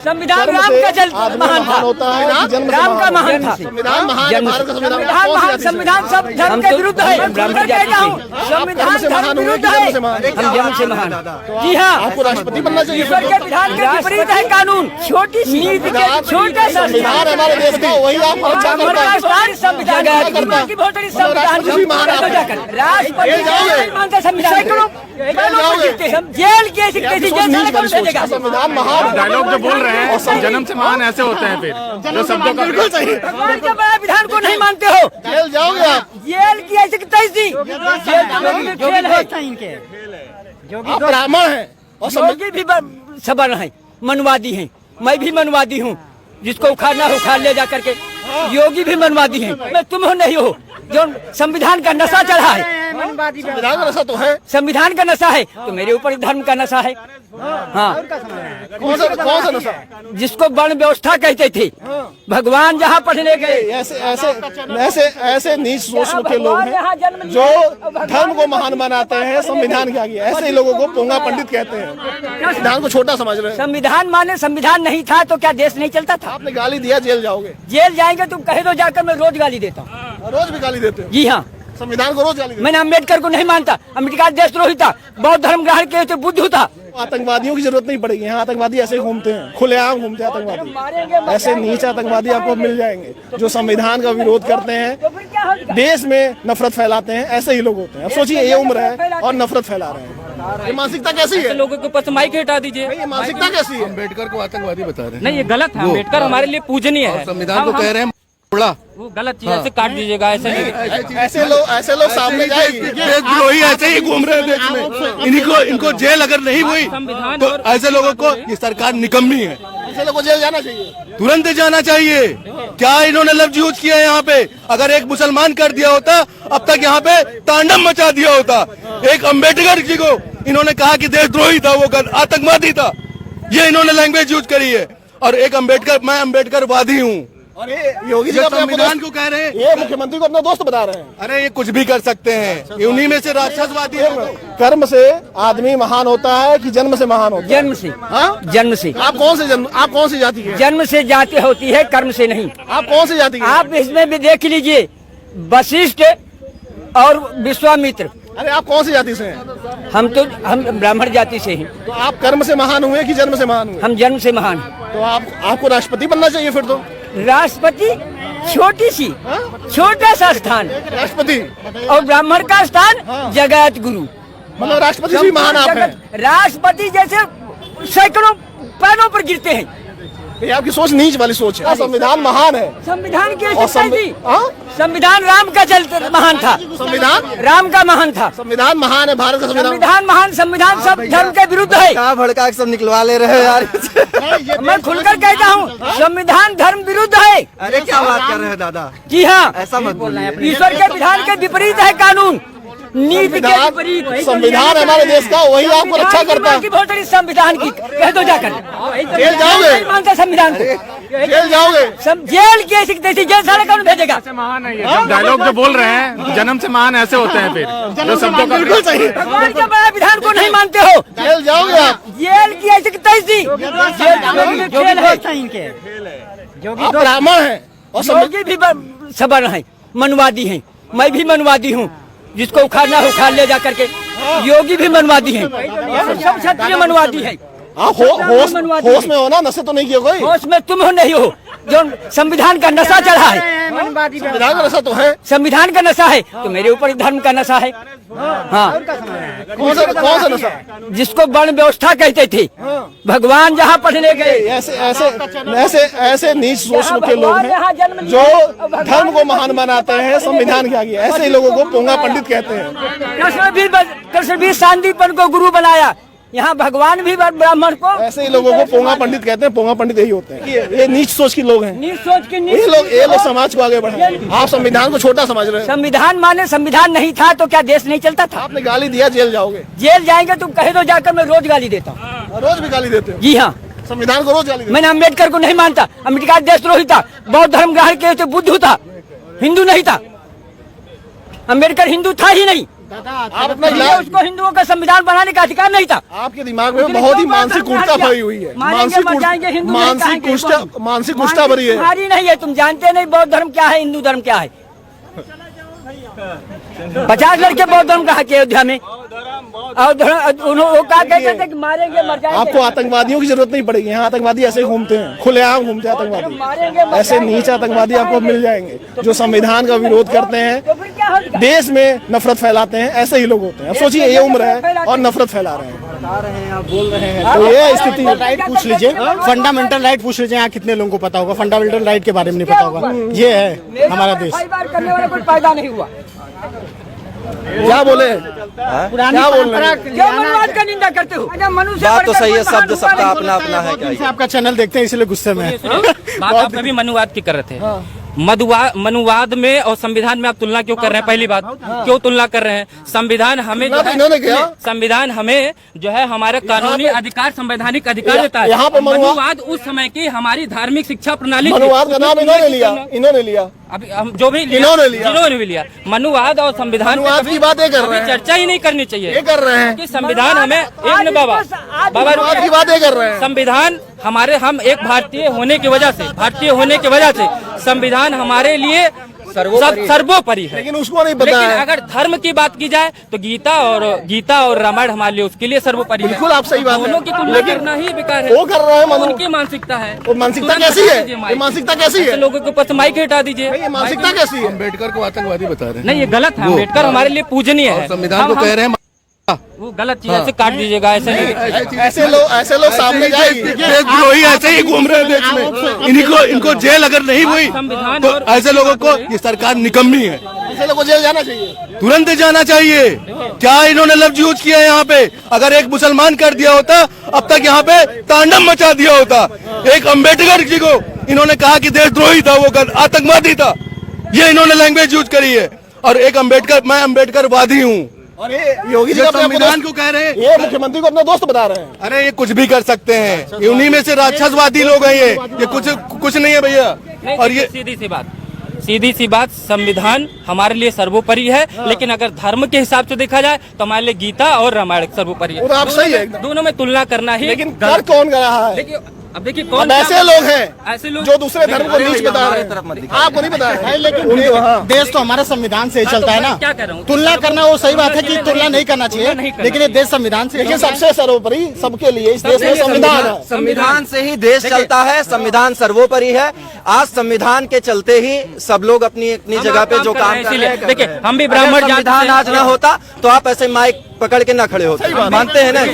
संविधान राम का जल महान था, राम का महान था। संविधान महान है, भारत का संविधान सब धर्म के विरुद्ध है। ब्राह्मण कहता हूँ संविधान धर्म विरुद्ध है। हम जन्म से महान। जी हाँ, आपको राष्ट्रपति बनना चाहिए। ईश्वर के विधान के विपरीत है कानून। छोटी सी नीति के छोटा सा संविधान हमारे देश का, वही आपको रक्षा करता है। संविधान की बहुत बड़ी संविधान राष्ट्रपति मानते संविधान जेल के भेजेगा। संविधान महान डायलॉग जो बोल रहे हैं जन्म से महान ऐसे होते हैं, फिर जो शब्दों का बिल्कुल सही। भगवान के बड़ा विधान को नहीं मानते हो, जेल जाओगे आप। जेल की ऐसी तैसी खेल है। आप ब्राह्मण हैं और योगी भी सबल है, मनवादी हैं। मैं भी मनवादी हूँ, जिसको उखाड़ना है उखाड़ ले जा करके। योगी भी मनवादी हैं, मैं तुम हो नहीं हो। जो संविधान का नशा चढ़ा है, संविधान का नशा तो है। संविधान का नशा है तो मेरे ऊपर धर्म का नशा है। हाँ, कौन सा नशा? जिसको वर्ण व्यवस्था कहते थे। भगवान जहाँ पढ़ने गए, ऐसे नीच सोच के लोग हैं जो धर्म को महान बनाते हैं संविधान के आगे। ऐसे ही लोगों को पोंगा पंडित कहते हैं, संविधान को छोटा समझ रहे हैं। संविधान माने संविधान नहीं था तो क्या देश नहीं चलता था? आपने गाली दिया, जेल जाओगे। जेल जाएंगे तुम कहे तो जाकर मैं रोज गाली देता हूँ। रोज भी गाली देते हो? जी हाँ, संविधान को रोज गाली देते। मैंने अम्बेडकर को नहीं मानता। अम्बेडकर देशद्रोही था, बौद्ध धर्म ग्रहण किए थे, बुद्ध था। आतंकवादियों की जरूरत नहीं पड़ेगी। यहाँ आतंकवादी ऐसे घूमते हैं, खुलेआम घूमते हैं आतंकवादी। ऐसे नीच आतंकवादी आपको मिल जाएंगे जो संविधान का विरोध करते हैं, देश में नफरत फैलाते हैं। ऐसे ही लोग होते हैं। अब सोचिए, ये उम्र है और नफरत फैला रहे हैं। ये मानसिकता कैसी है? लोगों के ऊपर माइक हटा दीजिए। ये मानसिकता कैसी है? अम्बेडकर को आतंकवादी बता रहे हैं। नहीं, ये गलत है। अम्बेडकर हमारे लिए पूजनीय है। संविधान को कह रहे हैं वो गलत चीज ऐसे काट दीजिएगा। ऐसे नहीं, ऐसे लोग सामने जाएंगे। देशद्रोही ऐसे ही घूम रहे हैं देश में। इनको जेल अगर नहीं हुई तो ऐसे लोगों को ये सरकार निकम्मी है। ऐसे लोगों को जेल जाना चाहिए, तुरंत जाना चाहिए। क्या इन्होंने लफ्ज यूज किया है यहाँ पे? अगर एक मुसलमान कर दिया होता अब तक यहाँ पे तांडव मचा दिया होता। एक अम्बेडकर जी को इन्होंने कहा कि देशद्रोही था, वो आतंकवादी था। ये इन्होंने लैंग्वेज यूज करी है। और एक अम्बेडकर, मैं अम्बेडकरवादी हूँ। और ये योगी जी संविधान को कह रहे हैं, ये मुख्यमंत्री को अपना दोस्त बता रहे हैं। अरे ये कुछ भी कर सकते हैं, ये उन्हीं में से राक्षसवादी है। कर्म से आदमी महान होता है कि जन्म से महान होता है? जन्म से। हाँ, जन्म से। आप कौन सी जाति के? जन्म से जाति होती है, कर्म से नहीं। आप कौन सी जाति के? आप इसमें भी देख लीजिए, वशिष्ठ और विश्वामित्र। अरे आप कौन सी जाति से हैं? हम ब्राह्मण जाति से हैं। तो आप कर्म से महान हुए कि जन्म से महान हुए? हम जन्म से महान हैं। तो आपको राष्ट्रपति बनना चाहिए फिर तो। राष्ट्रपति छोटी सी छोटा सा स्थान, राष्ट्रपति और ब्राह्मण का स्थान जगत गुरु। मतलब राष्ट्रपति भी महान आप हैं। राष्ट्रपति जैसे सैकड़ों पैरों पर गिरते हैं। ये आपकी सोच नीच वाली सोच है। संविधान महान है। संविधान की और संविधान राम का जल महान था। संविधान राम का महान था। संविधान महान है, भारत का संविधान महान। संविधान सब धर्म के विरुद्ध है। कहाँ भड़का के सब निकलवा ले रहे हैं यार। मैं खुलकर कहता हूँ, संविधान धर्म विरुद्ध है। अरे क्या बात कर रहे हैं दादा? जी हाँ, ऐसा मत बोलिए। ईश्वर के विधान के विपरीत है कानून, नीति के विपरीत। संविधान हमारे देश का, वही आपको रक्षा करता है। बहुत बड़ी संविधान की कह दो जाकर। जेल जाओगे। नहीं मानते संविधान को, जेल जाओगे। जेल की ऐसी तैसी जेल साले कौन भेजेगा? महान है ये डायलॉग जो बोल रहे हैं जन्म से महान ऐसे होते हैं, फिर जो शब्दों का बिल्कुल सही। भगवान के बड़ा विधान को नहीं मानते हो, जेल जाओगे आप। जेल की ऐसी तैसी खेल है। आप ब्राह्मण हैं और योगी भी सबल है, मनवादी हैं। मैं भी मनवादी हूँ, जिसको उखाड़ना है उखाड़ ले जा करके। योगी भी मनवादी हैं, सब क्षत्रिय मनवादी हैं। आप होश में हो ना? नशे तो नहीं किए कोई? होश में तुम हो नहीं हो। जो संविधान का नशा चढ़ा है, संविधान का नशा तो है। संविधान का नशा है तो मेरे ऊपर धर्म का नशा है। हाँ, कौन सा नशा? जिसको वर्ण व्यवस्था कहते थे। भगवान जहाँ पढ़ने गए, ऐसे नीच सोच के लोग हैं जो धर्म को महान बनाते हैं संविधान के आगे। ऐसे ही लोगों को पोंगा पंडित कहते हैं। कृष्ण भी शांतिपन को गुरु बनाया, यहाँ भगवान भी ब्राह्मण को। ऐसे ही लोगों को पोंगा पंडित कहते हैं। पोंगा पंडित यही होते हैं। ये नीच सोच के लोग हैं। नीच सोच के ये लोग समाज को आगे बढ़ाएं। आप संविधान को छोटा समझ रहे हैं। संविधान माने संविधान नहीं था तो क्या देश नहीं चलता था? आपने गाली दिया, जेल जाओगे। जेल जाएंगे तुम कहे तो जाकर मैं रोज गाली देता हूँ। रोज भी गाली देते हो? जी हाँ, संविधान को रोज गाली देते। मैंने अम्बेडकर को नहीं मानता। अम्बेडकर देशद्रोही था, बौद्ध धर्म ग्रहण किए थे, बुद्ध था, हिंदू नहीं था। अम्बेडकर हिंदू था ही नहीं। आप अपना इसलिए इलाज, उसको हिंदुओं का संविधान बनाने का अधिकार नहीं था। आपके दिमाग में बहुत ही मानसिक कुष्ठा भरी हुई है, मानसिक कुष्ठा भरी है। तुम्हारी नहीं है, तुम जानते नहीं बौद्ध धर्म क्या है, हिंदू धर्म क्या है। 50 लड़के बौद्ध धर्म कहा के अयोध्या में, और वो क्या कहते थे कि मारेंगे मर जाएंगे। आपको आतंकवादियों की जरूरत नहीं पड़ेगी, यहाँ आतंकवादी ऐसे ही घूमते हैं, खुलेआम घूमते हैं आतंकवादी। ऐसे नीच आतंकवादी आपको मिल जाएंगे जो संविधान का विरोध करते हैं, तो फिर क्या होगा? देश में नफरत फैलाते हैं, ऐसे ही लोग होते हैं। अब सोचिए ये उम्र है और नफरत फैला रहे हैं, आप बोल रहे हैं तो ये स्थिति है। राइट पूछ लीजिए, फंडामेंटल राइट पूछ लीजिए, यहाँ कितने लोगों को पता होगा फंडामेंटल राइट के बारे में? नहीं पता होगा। ये है हमारा देश। करने वाला कोई फायदा नहीं हुआ। क्या बोले, क्या बोल रहे हैं? क्यों मनुवाद का निंदा करते हो? मनुष्य बात तो सही है, शब्द सबका अपना अपना है। दिन से आपका चैनल देखते हैं इसलिए गुस्से में है। बात आप कभी मनुवाद की कर रहे थे। मनुवाद में और संविधान में आप तुलना क्यों कर रहे हैं? पहली बात, क्यों तुलना कर रहे हैं? संविधान हमें जो है, इन्होंने किया। संविधान हमें जो है हमारे कानूनी अधिकार, संवैधानिक अधिकार देता है। यहाँ पे मनुवाद उस समय की हमारी धार्मिक शिक्षा प्रणाली, मनुवाद का नाम इन्होंने लिया। अभी हम जो भी इन्होंने लिया। जिन्होंने भी लिया, मनुवाद और संविधान मनुवाद की बातें कर रहे हैं, चर्चा ही नहीं करनी चाहिए। ये कर रहे हैं कि संविधान हमें एक बाबा मनुवाद की बातें कर रहे हैं। संविधान हमारे, हम एक भारतीय होने की वजह से संविधान हमारे लिए सर्वोपरि है। लेकिन उसको नहीं पता लेकिन है। अगर धर्म की बात की जाए तो गीता और रामायण हमारे लिए, उसके लिए सर्वोपरि है। बिल्कुल आप सही बात है। दोनों की तुलना करना ही बेकार है। वो कर रहे हैं उनकी मानसिकता है। वो मानसिकता कैसी है? ये मानसिकता कैसी है? लोगों के ऊपर से माइक हटा दीजिए। ये मानसिकता कैसी है? अम्बेडकर को आतंकवादी बता रहे हैं। नहीं, ये गलत है। अम्बेडकर हमारे लिए पूजनीय है। संविधान को कह रहे हैं वो गलत चीज ऐसे काट दीजिएगा, ऐसे नहीं। ऐसे लोग सामने जाएंगे। देशद्रोही ऐसे ही घूम रहे हैं देश में। इनको जेल अगर नहीं हुई संविधान तो और ऐसे लोगों को ये सरकार निकम्मी है, ऐसे लोगों को जेल जाना चाहिए। तुरंत जाना चाहिए। क्या इन्होंने लफ्ज यूज किया है यहाँ पे? अगर एक मुसलमान कर दिया होता अब तक यहाँ पे तांडव मचा दिया होता। एक अम्बेडकर जी को इन्होंने कहा कि देशद्रोही था, वो आतंकवादी था। ये इन्होंने लैंग्वेज यूज करी है। और एक अम्बेडकर, मैं अम्बेडकरवादी हूँ। और ये योगी जी संविधान को कह रहे हैं, ये मुख्यमंत्री को अपना दोस्त बता रहे हैं। अरे ये कुछ भी कर सकते हैं, ये उन्हीं में से राक्षसवादी लोग हैं। ये कुछ नहीं है भैया। और ये सीधी सी बात, संविधान हमारे लिए सर्वोपरि है। लेकिन अगर धर्म के हिसाब से देखा जाए तो हमारे लिए गीता और रामायण सर्वोपरि है। वो तो आप सही है एकदम। दोनों में तुलना करना ही। लेकिन कर कौन कर रहा है? देखिए, अब देखिए कौन ऐसे लोग हैं, ऐसे लोग जो दूसरे धर्म को नीच बता रहे हैं। आपको नहीं पता है, लेकिन देश तो हमारा संविधान से ही चलता है ना। क्या कह रहा हूँ? तुलना करना वो सही बात है कि तुलना नहीं करना चाहिए, लेकिन ये देश संविधान से। लेकिन सबसे सर्वोपरि सबके लिए इस देश में संविधान है। संविधान से ही देश चलता है, संविधान सर्वोपरि है। आज संविधान के चलते ही सब लोग अपनी अपनी जगह पे जो काम कर रहे हैं। देखिए, हम भी ब्राह्मण संविधान आज ना होता तो आप ऐसे माइक पकड़ के ना खड़े होते। मानते हैं ना?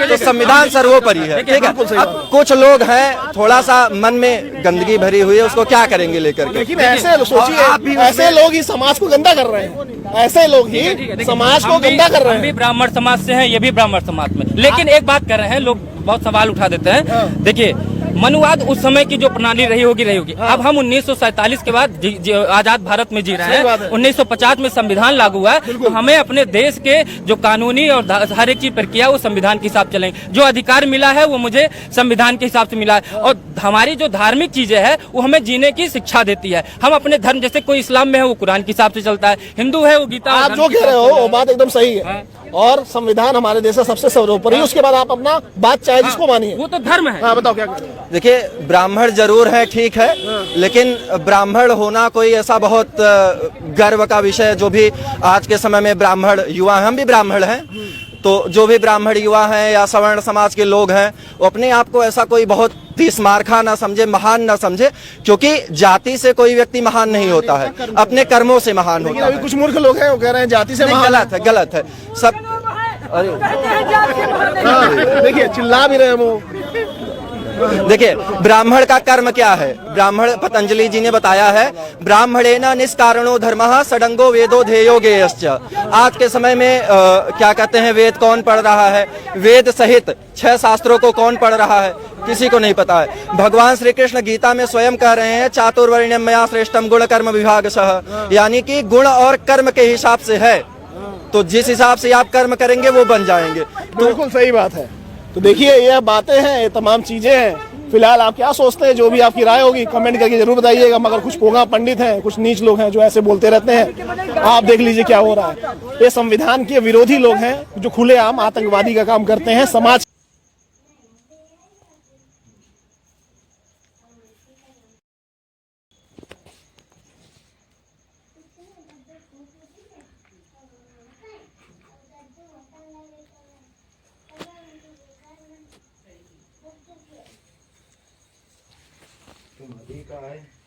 तो संविधान सर्वोपरि है, ठीक है। अब कुछ लोग हैं थोड़ा सा मन में गंदगी भरी हुई है, उसको क्या करेंगे लेकर के? लेकिन ऐसे सोचिए, ऐसे लोग ही समाज को गंदा कर रहे हैं। ऐसे लोग ही समाज को गंदा कर रहे हम भी हैं। ब्राह्मण समाज से हैं, ये भी ब्राह्मण समाज में। लेकिन एक बात कर रहे हैं लोग, बहुत सवाल उठा देते हैं। देखिए, मनुवाद उस समय की जो प्रणाली रही होगी। अब हम 1947 के बाद आजाद भारत में जी रहे हैं। 1950 में संविधान लागू हुआ है, तो हमें अपने देश के जो कानूनी और हर एक चीज प्रक्रिया वो संविधान के हिसाब से चलेंगे। जो अधिकार मिला है वो मुझे संविधान के हिसाब से मिला है। और हमारी जो धार्मिक चीजें हैं वो हमें जीने की शिक्षा देती है। हम अपने धर्म, जैसे कोई इस्लाम में है वो कुरान के हिसाब से चलता है, हिंदू है वो गीता। आप जो कह रहे हो वो बात एकदम सही है। और संविधान हमारे देश का सबसे सर्वोपरि, उसके बाद आप अपना बात चाहे जिसको मानिए, वो तो धर्म है। हाँ बताओ क्या कह रहे हो? देखिए, ब्राह्मण जरूर है, ठीक है, लेकिन ब्राह्मण होना कोई ऐसा बहुत गर्व का विषय, जो भी आज के समय में ब्राह्मण युवा, हम भी ब्राह्मण हैं, तो जो भी ब्राह्मण युवा हैं या सवर्ण समाज के लोग हैं, वो अपने आप को ऐसा कोई बहुत तीसमारखा ना समझे, महान ना समझे, क्योंकि जाति से कोई व्यक्ति महान नहीं होता है, अपने कर्मों से महान होता अभी है। कुछ मूर्ख लोग हैं वो कह रहे हैं जाति से महान। गलत है, गलत है सब। देखिए चिल्ला भी रहे हैं वो। देखिए, ब्राह्मण का कर्म क्या है? ब्राह्मण, पतंजलि जी ने बताया है, ब्राह्मणेन निष्कारणो धर्मः षडंगो वेदो ध्येयो गेयश्च। आज के समय में क्या कहते हैं, वेद कौन पढ़ रहा है? वेद सहित 6 शास्त्रों को कौन पढ़ रहा है? किसी को नहीं पता है। भगवान श्री कृष्ण गीता में स्वयं कह रहे हैं, चातुर्वर्ण्यम मया श्रेष्ठम गुण कर्म विभागशः, यानी कि गुण और कर्म के हिसाब से है। तो जिस हिसाब से आप कर्म करेंगे वो बन जाएंगे। बिल्कुल सही बात है। तो देखिए, ये बातें हैं, ये तमाम चीजें हैं, फिलहाल आप क्या सोचते हैं, जो भी आपकी राय होगी कमेंट करके जरूर बताइएगा। मगर कुछ पोंगा पंडित हैं, कुछ नीच लोग हैं जो ऐसे बोलते रहते हैं। आप देख लीजिए क्या हो रहा है। ये संविधान के विरोधी लोग हैं जो खुलेआम आतंकवादी का काम करते हैं। समाज नदी का है।